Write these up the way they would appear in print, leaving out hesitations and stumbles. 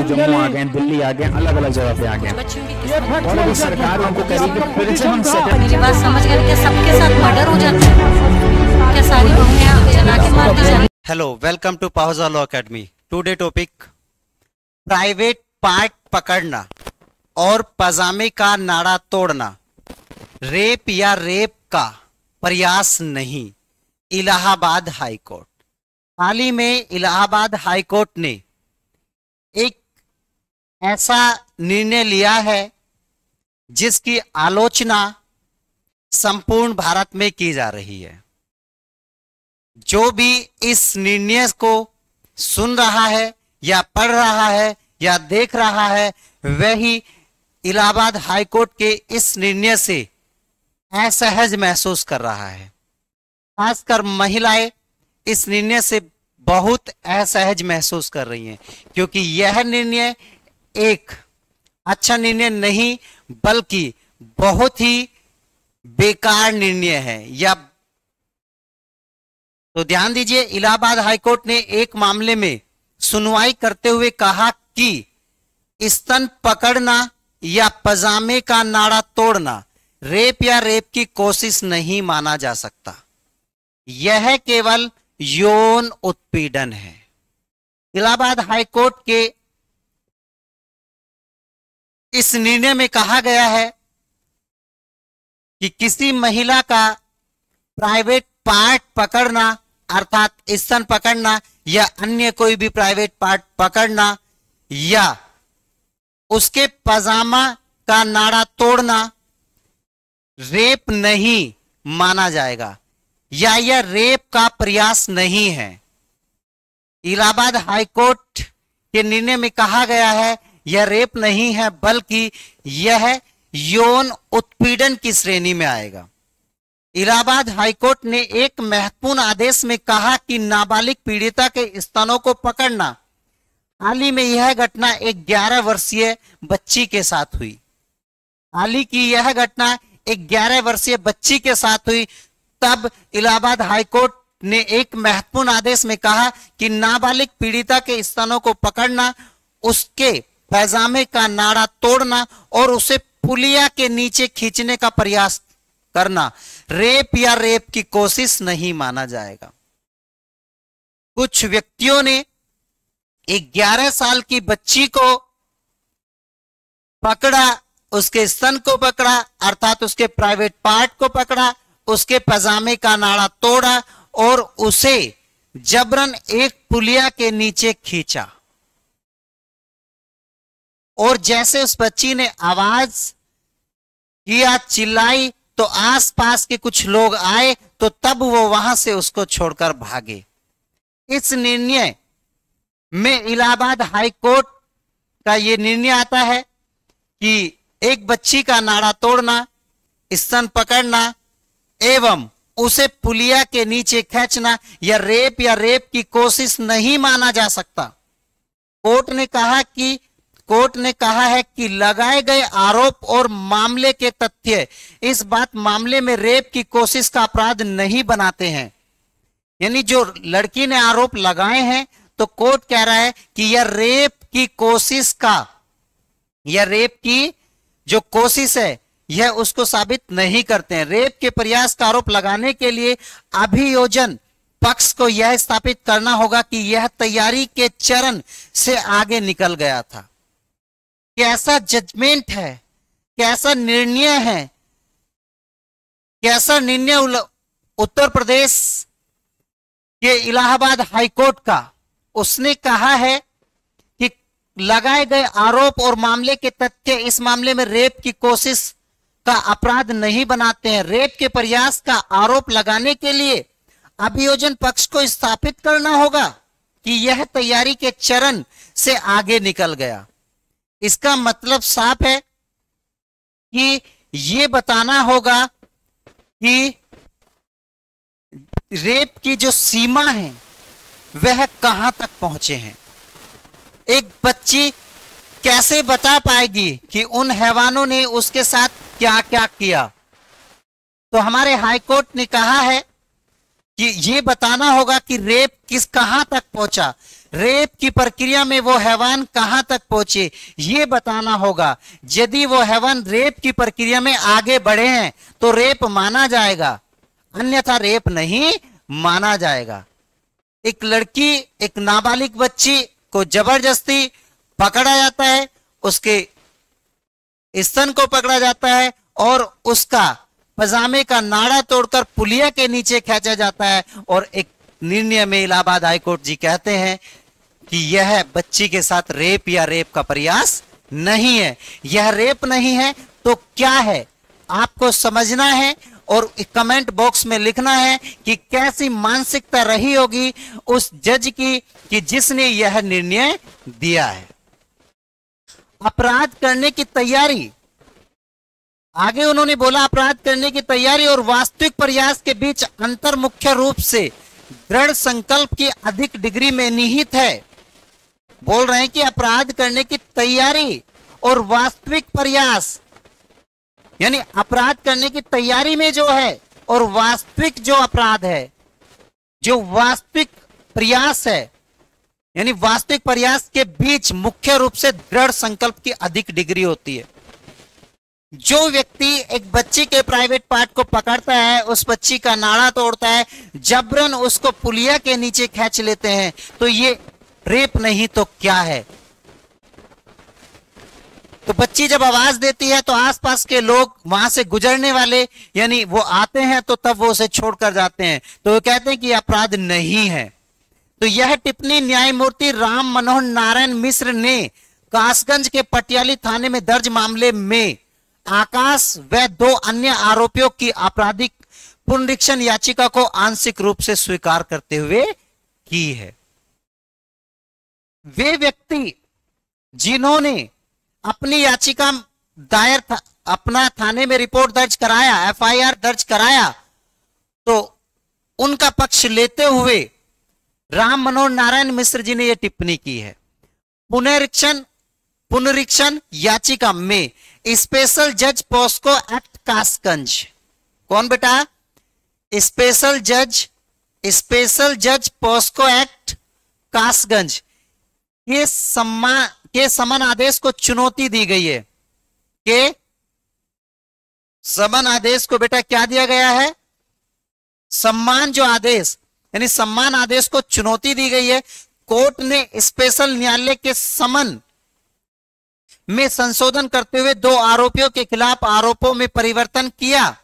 जम्मू आ गए, दिल्ली आ गए, अलग अलग जगह पे आ गए और अभी सरकार उनको कह रही है कि फिर से हम मेरी बात समझ गए क्या? सबके साथ मर्डर हो जाता है क्या? सारी बहुएं जला के मार दी जाती? Hello, welcome to Pahuja law academy. Today topic private part पकड़ना और पजामे का नाड़ा तोड़ना रेप या रेप का प्रयास नहीं। Allahabad high court. हाल ही में इलाहाबाद हाई कोर्ट ने एक ऐसा निर्णय लिया है जिसकी आलोचना संपूर्ण भारत में की जा रही है। जो भी इस निर्णय को सुन रहा है या पढ़ रहा है या देख रहा है, वही इलाहाबाद हाई कोर्ट के इस निर्णय से असहज महसूस कर रहा है। खासकर महिलाएं इस निर्णय से बहुत असहज महसूस कर रही हैं, क्योंकि यह निर्णय एक अच्छा निर्णय नहीं बल्कि बहुत ही बेकार निर्णय है। या तो ध्यान दीजिए, इलाहाबाद हाईकोर्ट ने एक मामले में सुनवाई करते हुए कहा कि स्तन पकड़ना या पजामे का नाड़ा तोड़ना रेप या रेप की कोशिश नहीं माना जा सकता। यह केवल यौन उत्पीड़न है। इलाहाबाद हाईकोर्ट के इस निर्णय में कहा गया है कि किसी महिला का प्राइवेट पार्ट पकड़ना अर्थात स्तन पकड़ना या अन्य कोई भी प्राइवेट पार्ट पकड़ना या उसके पजामा का नाड़ा तोड़ना रेप नहीं माना जाएगा या यह रेप का प्रयास नहीं है। इलाहाबाद हाईकोर्ट के निर्णय में कहा गया है यह रेप नहीं है बल्कि यह यौन उत्पीड़न की श्रेणी में आएगा। इलाहाबाद हाईकोर्ट ने एक महत्वपूर्ण आदेश में कहा कि नाबालिग पीड़िता के स्तनों को पकड़ना। हाल ही में यह घटना एक 11 वर्षीय बच्ची के साथ हुई। हाल ही की यह घटना एक 11 वर्षीय बच्ची के साथ हुई। तब इलाहाबाद हाईकोर्ट ने एक महत्वपूर्ण आदेश में कहा कि नाबालिग पीड़िता के स्तनों को पकड़ना, उसके पैजामे का नाड़ा तोड़ना और उसे पुलिया के नीचे खींचने का प्रयास करना रेप या रेप की कोशिश नहीं माना जाएगा। कुछ व्यक्तियों ने एक 11 साल की बच्ची को पकड़ा, उसके स्तन को पकड़ा अर्थात उसके प्राइवेट पार्ट को पकड़ा, उसके पजामे का नाड़ा तोड़ा और उसे जबरन एक पुलिया के नीचे खींचा। और जैसे उस बच्ची ने आवाज किया, चिल्लाई, तो आसपास के कुछ लोग आए तो तब वो वहां से उसको छोड़कर भागे। इस निर्णय में इलाहाबाद हाई कोर्ट का यह निर्णय आता है कि एक बच्ची का नाड़ा तोड़ना, स्तन पकड़ना एवं उसे पुलिया के नीचे खींचना या रेप की कोशिश नहीं माना जा सकता। कोर्ट ने कहा है कि लगाए गए आरोप और मामले के तथ्य इस मामले में रेप की कोशिश का अपराध नहीं बनाते हैं। यानी जो लड़की ने आरोप लगाए हैं तो कोर्ट कह रहा है कि यह रेप की जो कोशिश है यह उसको साबित नहीं करते हैं। रेप के प्रयास का आरोप लगाने के लिए अभियोजन पक्ष को यह स्थापित करना होगा कि यह तैयारी के चरण से आगे निकल गया था। कैसा जजमेंट है, कैसा निर्णय है, कैसा निर्णय उत्तर प्रदेश के इलाहाबाद हाईकोर्ट का। उसने कहा है कि लगाए गए आरोप और मामले के तथ्य इस मामले में रेप की कोशिश का अपराध नहीं बनाते हैं। रेप के प्रयास का आरोप लगाने के लिए अभियोजन पक्ष को स्थापित करना होगा कि यह तैयारी के चरण से आगे निकल गया। इसका मतलब साफ है कि यह बताना होगा कि रेप की जो सीमा है वह कहां तक पहुंचे हैं। एक बच्ची कैसे बता पाएगी कि उन हैवानों ने उसके साथ क्या क्या किया। तो हमारे हाईकोर्ट ने कहा है कि यह बताना होगा कि रेप कहां तक पहुंचा। रेप की प्रक्रिया में वो हैवान कहां तक पहुंचे ये बताना होगा। यदि वो हैवान रेप की प्रक्रिया में आगे बढ़े हैं तो रेप माना जाएगा, अन्यथा रेप नहीं माना जाएगा। एक लड़की, एक नाबालिग बच्ची को जबरदस्ती पकड़ा जाता है, उसके स्तन को पकड़ा जाता है और उसका पजामे का नाड़ा तोड़कर पुलिया के नीचे खींचा जाता है, और एक निर्णय में इलाहाबाद हाईकोर्ट जी कहते हैं कि यह बच्ची के साथ रेप या रेप का प्रयास नहीं है। यह रेप नहीं है तो क्या है, आपको समझना है और कमेंट बॉक्स में लिखना है कि कैसी मानसिकता रही होगी उस जज की कि जिसने यह निर्णय दिया है। अपराध करने की तैयारी, आगे उन्होंने बोला अपराध करने की तैयारी और वास्तविक प्रयास के बीच अंतर मुख्य रूप से दृढ़ संकल्प की अधिक डिग्री में निहित है। बोल रहे हैं कि अपराध करने की तैयारी और वास्तविक प्रयास, यानी अपराध करने की तैयारी में जो है और वास्तविक जो अपराध है, जो वास्तविक प्रयास है, यानी वास्तविक प्रयास के बीच मुख्य रूप से दृढ़ संकल्प की अधिक डिग्री होती है। जो व्यक्ति एक बच्ची के प्राइवेट पार्ट को पकड़ता है, उस बच्ची का नाड़ा तोड़ता है, जबरन उसको पुलिया के नीचे खींच लेते हैं, तो ये रेप नहीं तो क्या है। तो बच्ची जब आवाज देती है तो आसपास के लोग, वहां से गुजरने वाले यानी वो आते हैं तो तब वो उसे छोड़कर जाते हैं, तो वो कहते हैं कि अपराध नहीं है। तो यह टिप्पणी न्यायमूर्ति राम मनोहर नारायण मिश्र ने कासगंज के पटियाली थाने में दर्ज मामले में आकाश व 2 अन्य आरोपियों की आपराधिक पुनरीक्षण याचिका को आंशिक रूप से स्वीकार करते हुए की है। वे व्यक्ति जिन्होंने अपनी याचिका दायर अपना थाने में रिपोर्ट दर्ज कराया, एफआईआर दर्ज कराया, तो उनका पक्ष लेते हुए राम मनोहर नारायण मिश्र जी ने यह टिप्पणी की है। पुनरीक्षण याचिका में स्पेशल जज पॉस्को एक्ट कासगंज, कौन बेटा? स्पेशल जज पॉस्को एक्ट कासगंज के समन आदेश को चुनौती दी गई है। के समन आदेश को बेटा क्या दिया गया है? सम्मान जो आदेश, यानी सम्मान आदेश को चुनौती दी गई है। कोर्ट ने स्पेशल न्यायालय के समन में संशोधन करते हुए 2 आरोपियों के खिलाफ आरोपों में परिवर्तन किया।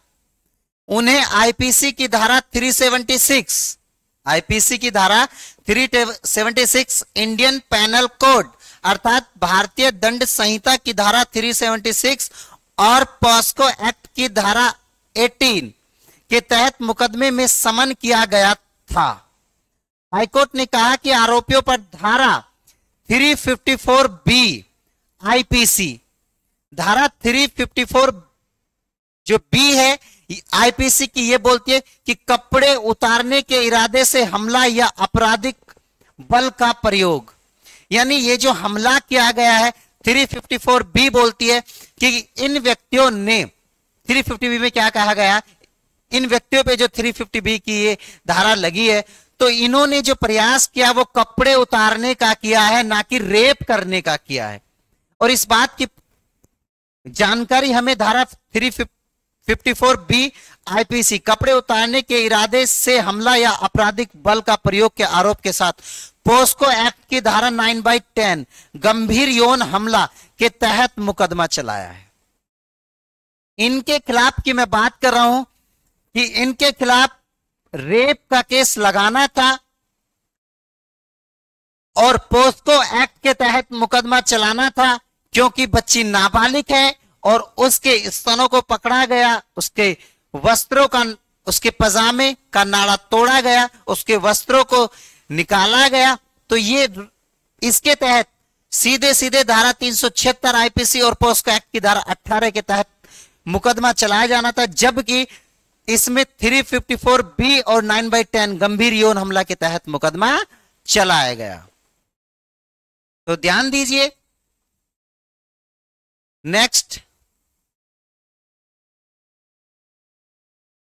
उन्हें आईपीसी की धारा 376 इंडियन पैनल कोड अर्थात भारतीय दंड संहिता की धारा 376 और पॉस्को एक्ट की धारा 18 के तहत मुकदमे में समन किया गया था। हाईकोर्ट ने कहा कि आरोपियों पर धारा 354 बी आईपीसी, धारा 354 जो बी है आईपीसी की, ये बोलती है कि कपड़े उतारने के इरादे से हमला या आपराधिक बल का प्रयोग, यानी ये जो हमला किया गया है 354 बी बोलती है कि इन व्यक्तियों ने 350 बी में क्या कहा गया, इन व्यक्तियों पे जो 350 बी की ये धारा लगी है, तो इन्होंने जो प्रयास किया वो कपड़े उतारने का किया है, ना कि रेप करने का किया है। और इस बात की जानकारी हमें धारा 354 बी आईपीसी कपड़े उतारने के इरादे से हमला या आपराधिक बल का प्रयोग के आरोप के साथ पोस्को एक्ट की धारा 9/10 गंभीर यौन हमला के तहत मुकदमा चलाया है। इनके खिलाफ की मैं बात कर रहा हूं कि इनके खिलाफ रेप का केस लगाना था और पोस्को एक्ट के तहत मुकदमा चलाना था, क्योंकि बच्ची नाबालिग है और उसके स्तनों को पकड़ा गया, उसके वस्त्रों का, उसके पजामे का नाड़ा तोड़ा गया, उसके वस्त्रों को निकाला गया, तो ये इसके तहत सीधे सीधे धारा 376 आईपीसी और पोस्को एक्ट की धारा 18 के तहत मुकदमा चलाया जाना था, जबकि इसमें 354 बी और 9/10 गंभीर यौन हमला के तहत मुकदमा चलाया गया। तो ध्यान दीजिए। नेक्स्ट,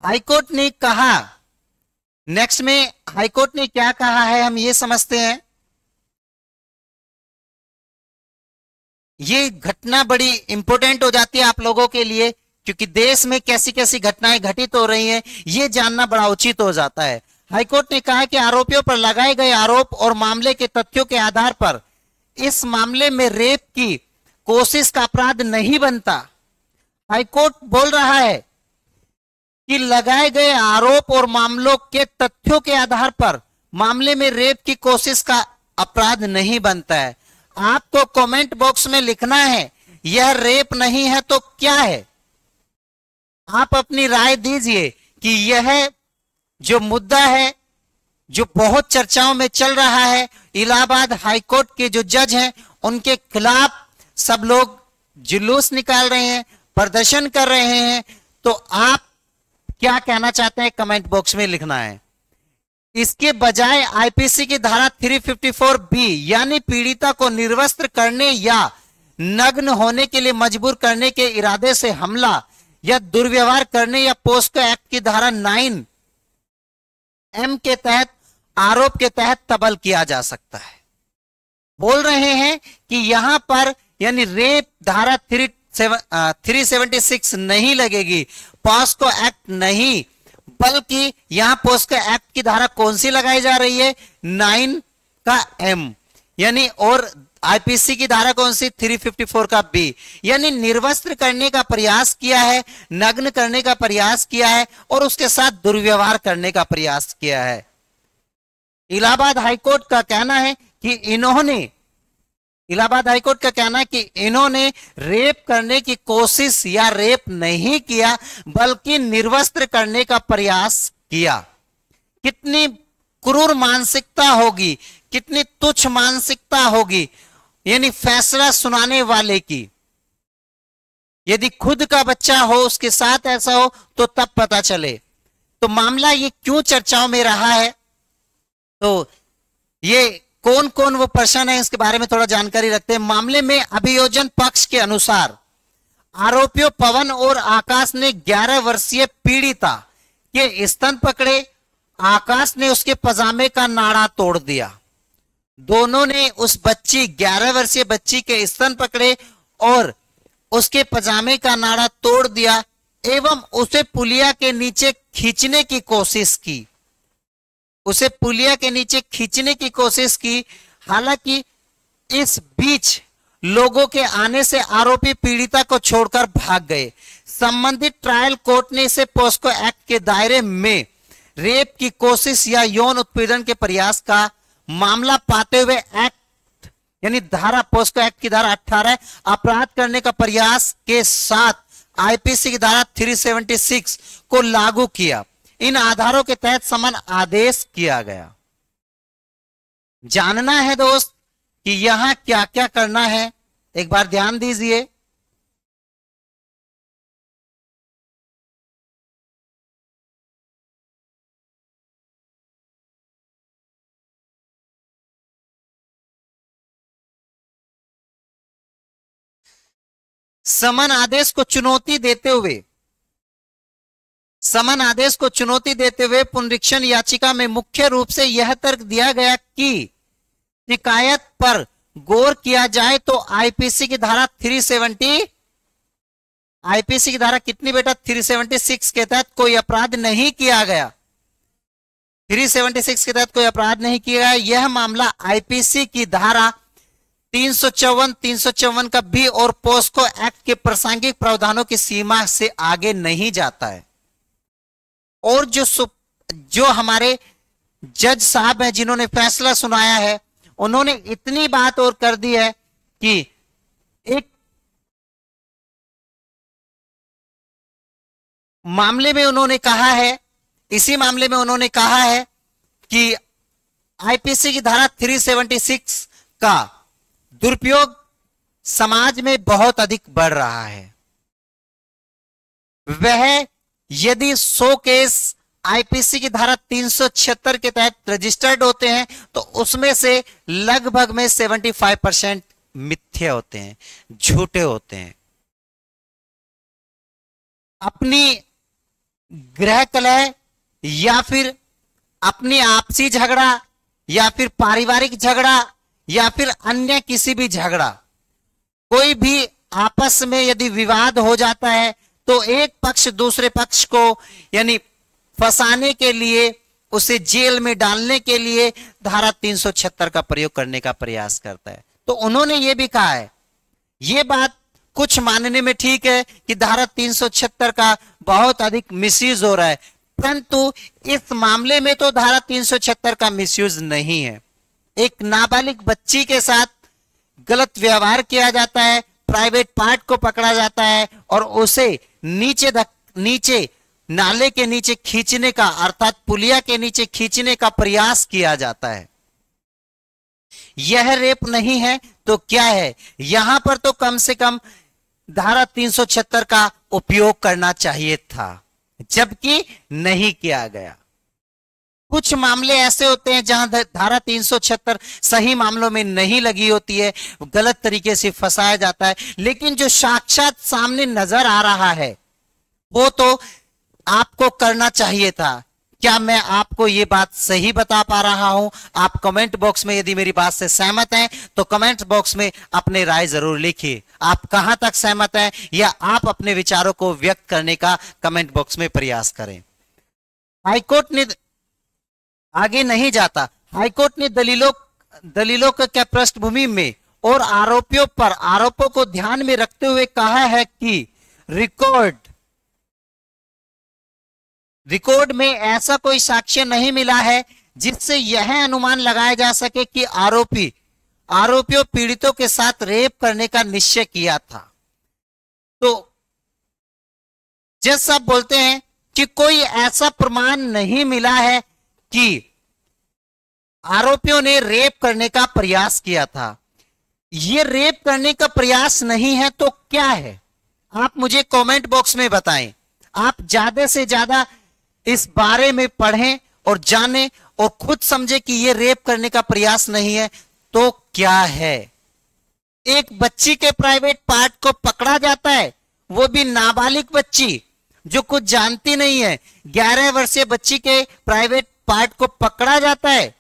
हाईकोर्ट ने कहा, नेक्स्ट में हाईकोर्ट ने क्या कहा है हम ये समझते हैं ये घटना बड़ी इंपॉर्टेंट हो जाती है आप लोगों के लिए, क्योंकि देश में कैसी कैसी घटनाएं घटित हो रही हैं ये जानना बड़ा उचित हो जाता है। हाईकोर्ट ने कहा कि आरोपियों पर लगाए गए आरोप और मामले के तथ्यों के आधार पर इस मामले में रेप की कोशिश का अपराध नहीं बनता। हाईकोर्ट बोल रहा है कि लगाए गए आरोप और मामलों के तथ्यों के आधार पर मामले में रेप की कोशिश का अपराध नहीं बनता है। आपको कमेंट बॉक्स में लिखना है यह रेप नहीं है तो क्या है। आप अपनी राय दीजिए कि यह जो मुद्दा है जो बहुत चर्चाओं में चल रहा है, इलाहाबाद हाईकोर्ट के जो जज हैं उनके खिलाफ सब लोग जुलूस निकाल रहे हैं, प्रदर्शन कर रहे हैं, तो आप क्या कहना चाहते हैं कमेंट बॉक्स में लिखना है। इसके बजाय आईपीसी की धारा 354 बी यानी पीड़िता को निर्वस्त्र करने या नग्न होने के लिए मजबूर करने के इरादे से हमला या दुर्व्यवहार करने या पोस्को एक्ट की धारा 9 एम के तहत आरोप के तहत तबल किया जा सकता है। बोल रहे हैं कि यहां पर यानी रेप धारा 376 नहीं लगेगी, पोस्को एक्ट नहीं, बल्कि यहां पोस्को एक्ट की धारा कौन सी लगाई जा रही है 9 का एम, यानी और आईपीसी की धारा कौन सी 354 का बी, यानी निर्वस्त्र करने का प्रयास किया है, नग्न करने का प्रयास किया है और उसके साथ दुर्व्यवहार करने का प्रयास किया है। इलाहाबाद हाईकोर्ट का कहना है कि इन्होंने रेप करने की कोशिश या रेप नहीं किया बल्कि निर्वस्त्र करने का प्रयास किया। कितनी क्रूर मानसिकता होगी, कितनी तुच्छ मानसिकता होगी यानी फैसला सुनाने वाले की। यदि खुद का बच्चा हो उसके साथ ऐसा हो तो तब पता चले। तो मामला ये क्यों चर्चाओं में रहा है, तो ये कौन कौन वो पर्सन है इसके बारे में थोड़ा जानकारी रखते हैं। मामले में अभियोजन पक्ष के अनुसार आरोपियों पवन और आकाश ने 11 वर्षीय पीड़िता के स्तन पकड़े। आकाश ने उसके पजामे का नाड़ा तोड़ दिया। दोनों ने उस 11 वर्षीय बच्ची के स्तन पकड़े और उसके पजामे का नाड़ा तोड़ दिया एवं उसे पुलिया के नीचे खींचने की कोशिश की। हालांकि इस बीच लोगों के आने से आरोपी पीड़िता को छोड़कर भाग गए। संबंधित ट्रायल कोर्ट ने इसे पोस्को एक्ट के दायरे में रेप की कोशिश या यौन उत्पीड़न के प्रयास का मामला पाते हुए एक्ट यानी धारा पोस्को एक्ट की धारा 18 अपराध करने का प्रयास के साथ आईपीसी की धारा 376 को लागू किया। इन आधारों के तहत समन आदेश किया गया। जानना है दोस्त कि यहां क्या क्या करना है, एक बार ध्यान दीजिए। समन आदेश को चुनौती देते हुए पुनरीक्षण याचिका में मुख्य रूप से यह तर्क दिया गया कि शिकायत पर गौर किया जाए तो आईपीसी की धारा 376 के तहत कोई अपराध नहीं किया गया। 376 के तहत कोई अपराध नहीं किया गया। यह मामला आईपीसी की धारा 354 का बी और पोस्को एक्ट के प्रासंगिक प्रावधानों की सीमा से आगे नहीं जाता है। और जो हमारे जज साहब हैं जिन्होंने फैसला सुनाया है उन्होंने इतनी बात और कर दी है कि एक मामले में उन्होंने कहा है, इसी मामले में उन्होंने कहा है कि आईपीसी की धारा 376 का दुरुपयोग समाज में बहुत अधिक बढ़ रहा है। वह यदि 100 केस आईपीसी की धारा 376 के तहत रजिस्टर्ड होते हैं तो उसमें से लगभग में 75% मिथ्या होते हैं, झूठे होते हैं। अपनी गृह कलह या फिर अपनी आपसी झगड़ा या फिर पारिवारिक झगड़ा या फिर अन्य किसी भी झगड़ा, कोई भी आपस में यदि विवाद हो जाता है तो एक पक्ष दूसरे पक्ष को यानी फंसाने के लिए, उसे जेल में डालने के लिए धारा 376 का प्रयोग करने का प्रयास करता है। तो उन्होंने ये भी कहा है, ये बात कुछ मानने में ठीक है कि धारा 376 का बहुत अधिक मिसयूज हो रहा है, परंतु इस मामले में तो धारा 376 का मिसयूज नहीं है। एक नाबालिग बच्ची के साथ गलत व्यवहार किया जाता है, प्राइवेट पार्ट को पकड़ा जाता है और उसे नीचे नाले के नीचे खींचने का अर्थात पुलिया के नीचे खींचने का प्रयास किया जाता है। यह रेप नहीं है तो क्या है? यहां पर तो कम से कम धारा 376 का उपयोग करना चाहिए था, जबकि नहीं किया गया। कुछ मामले ऐसे होते हैं जहां धारा 376 सही मामलों में नहीं लगी होती है, गलत तरीके से फंसाया जाता है, लेकिन जो साक्षात सामने नजर आ रहा है वो तो आपको करना चाहिए था। क्या मैं आपको ये बात सही बता पा रहा हूं? आप कमेंट बॉक्स में यदि मेरी बात से सहमत हैं तो कमेंट बॉक्स में अपने राय जरूर लिखिए। आप कहां तक सहमत हैं या आप अपने विचारों को व्यक्त करने का कमेंट बॉक्स में प्रयास करें। हाईकोर्ट ने आगे नहीं जाता, हाईकोर्ट ने दलीलों के पृष्ठभूमि में और आरोपों को ध्यान में रखते हुए कहा है कि रिकॉर्ड में ऐसा कोई साक्ष्य नहीं मिला है जिससे यह अनुमान लगाया जा सके कि आरोपियों पीड़ितों के साथ रेप करने का निश्चय किया था। तो जज साहब बोलते हैं कि कोई ऐसा प्रमाण नहीं मिला है कि आरोपियों ने रेप करने का प्रयास किया था। ये रेप करने का प्रयास नहीं है तो क्या है? आप मुझे कमेंट बॉक्स में बताएं। आप ज्यादा से ज्यादा इस बारे में पढ़ें और जानें और खुद समझें कि ये रेप करने का प्रयास नहीं है तो क्या है। एक बच्ची के प्राइवेट पार्ट को पकड़ा जाता है, वो भी नाबालिग बच्ची जो कुछ जानती नहीं है। 11 वर्षीय बच्ची के प्राइवेट पार्ट को पकड़ा जाता है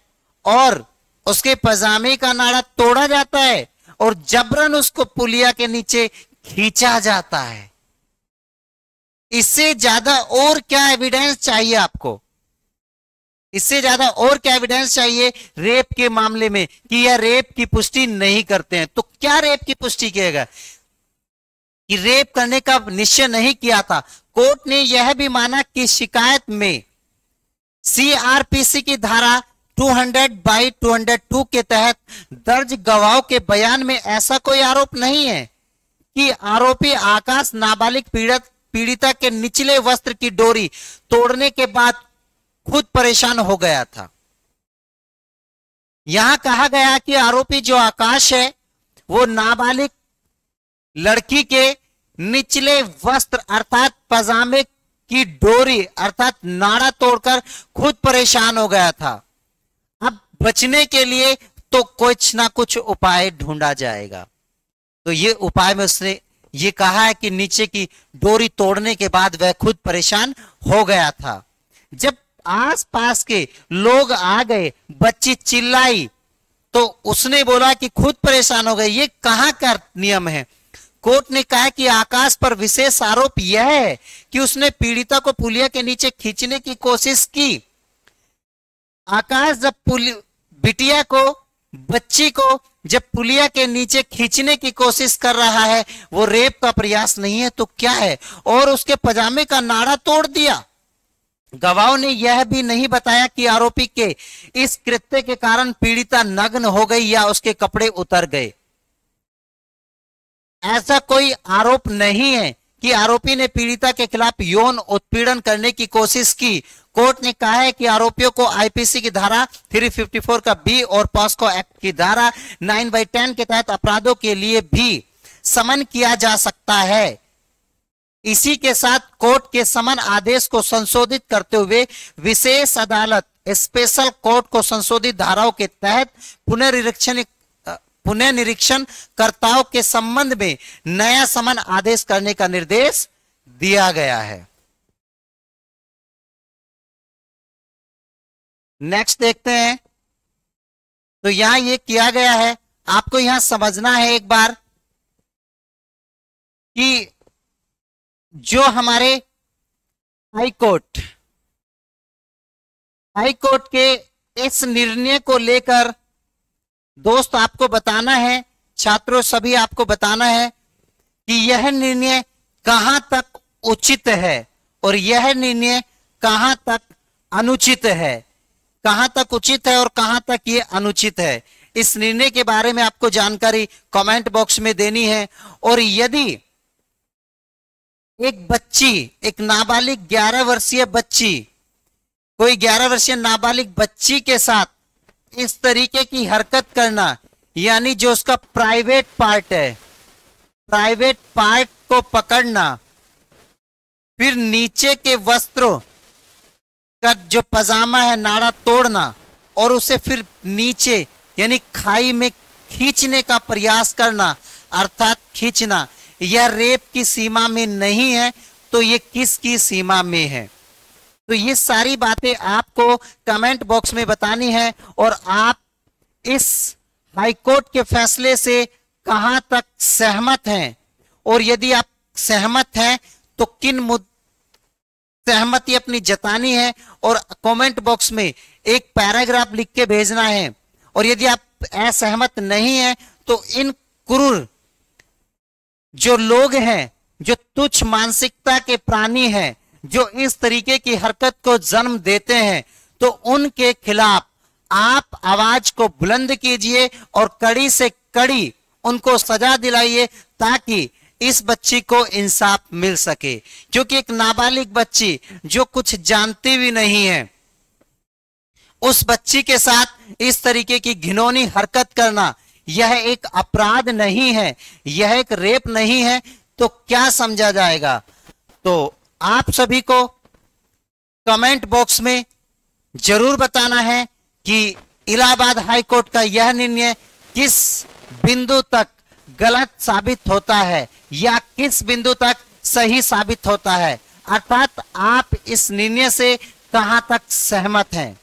और उसके पजामे का नाड़ा तोड़ा जाता है और जबरन उसको पुलिया के नीचे खींचा जाता है। इससे ज्यादा और क्या एविडेंस चाहिए आपको? इससे ज्यादा और क्या एविडेंस चाहिए रेप के मामले में कि यह रेप की पुष्टि नहीं करते हैं? तो क्या रेप की पुष्टि किएगा कि रेप करने का निश्चय नहीं किया था? कोर्ट ने यह भी माना कि शिकायत में सीआरपीसी की धारा 200/202 के तहत दर्ज गवाहों के बयान में ऐसा कोई आरोप नहीं है कि आरोपी आकाश नाबालिग पीड़िता के निचले वस्त्र की डोरी तोड़ने के बाद खुद परेशान हो गया था। यहां कहा गया कि आरोपी जो आकाश है वो नाबालिग लड़की के निचले वस्त्र अर्थात पजामे की डोरी अर्थात नाड़ा तोड़कर खुद परेशान हो गया था। अब बचने के लिए तो कुछ ना कुछ उपाय ढूंढा जाएगा। तो ये उपाय में उसने ये कहा है कि नीचे की डोरी तोड़ने के बाद वह खुद परेशान हो गया था। जब आसपास के लोग आ गए, बच्ची चिल्लाई तो उसने बोला कि खुद परेशान हो गए। ये कहां का नियम है? कोर्ट ने कहा कि आकाश पर विशेष आरोप यह है कि उसने पीड़िता को पुलिया के नीचे खींचने की कोशिश की। आकाश जब बिटिया को बच्ची को जब पुलिया के नीचे खींचने की कोशिश कर रहा है वो रेप का प्रयास नहीं है तो क्या है? और उसके पजामे का नाड़ा तोड़ दिया। गवाहों ने यह भी नहीं बताया कि आरोपी के इस कृत्य के कारण पीड़िता नग्न हो गई या उसके कपड़े उतर गए। ऐसा कोई आरोप नहीं है कि आरोपी ने पीड़िता के खिलाफ यौन उत्पीड़न करने की कोशिश की। कोर्ट ने कहा है कि आरोपियों को आईपीसी की धारा 354 का बी और पॉस्को एक्ट की धारा 9/10 के तहत अपराधों के लिए भी समन किया जा सकता है। इसी के साथ कोर्ट के समन आदेश को संशोधित करते हुए विशेष अदालत स्पेशल कोर्ट को संशोधित धाराओं के तहत पुनर्निरीक्षण कर्ताओं के संबंध में नया समन आदेश करने का निर्देश दिया गया है। नेक्स्ट देखते हैं। तो यहां ये किया गया है, आपको यहां समझना है एक बार कि जो हमारे हाई कोर्ट के इस निर्णय को लेकर दोस्त आपको बताना है, छात्रों सभी आपको बताना है कि यह निर्णय कहां तक उचित है और यह निर्णय कहां तक अनुचित है, कहां तक उचित है और कहां तक ये अनुचित है। इस निर्णय के बारे में आपको जानकारी कमेंट बॉक्स में देनी है। और यदि एक बच्ची, एक नाबालिग 11 वर्षीय बच्ची, कोई 11 वर्षीय नाबालिग बच्ची के साथ इस तरीके की हरकत करना, यानी जो उसका प्राइवेट पार्ट है, प्राइवेट पार्ट को पकड़ना, फिर नीचे के वस्त्रों का जो पजामा है नाड़ा तोड़ना और उसे फिर नीचे यानी खाई में खींचने का प्रयास करना, अर्थात खींचना, यह रेप की सीमा में नहीं है तो ये किसकी सीमा में है? तो ये सारी बातें आपको कमेंट बॉक्स में बतानी है। और आप इस हाईकोर्ट के फैसले से कहां तक सहमत हैं, और यदि आप सहमत हैं तो किन सहमति अपनी जतानी है और कमेंट बॉक्स में एक पैराग्राफ लिख के भेजना है। और यदि आप असहमत नहीं हैं तो इन क्रूर जो लोग हैं, जो तुच्छ मानसिकता के प्राणी हैं, जो इस तरीके की हरकत को जन्म देते हैं, तो उनके खिलाफ आप आवाज को बुलंद कीजिए और कड़ी से कड़ी उनको सजा दिलाइए ताकि इस बच्ची को इंसाफ मिल सके। क्योंकि एक नाबालिग बच्ची जो कुछ जानती भी नहीं है, उस बच्ची के साथ इस तरीके की घिनौनी हरकत करना यह एक अपराध नहीं है, यह एक रेप नहीं है, तो क्या समझा जाएगा? तो आप सभी को कमेंट बॉक्स में जरूर बताना है कि इलाहाबाद हाई कोर्ट का यह निर्णय किस बिंदु तक गलत साबित होता है या किस बिंदु तक सही साबित होता है, अर्थात आप इस निर्णय से कहां तक सहमत हैं।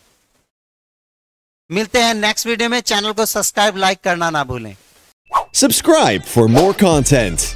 मिलते हैं नेक्स्ट वीडियो में। चैनल को सब्सक्राइब, लाइक करना ना भूलें। Subscribe for more content.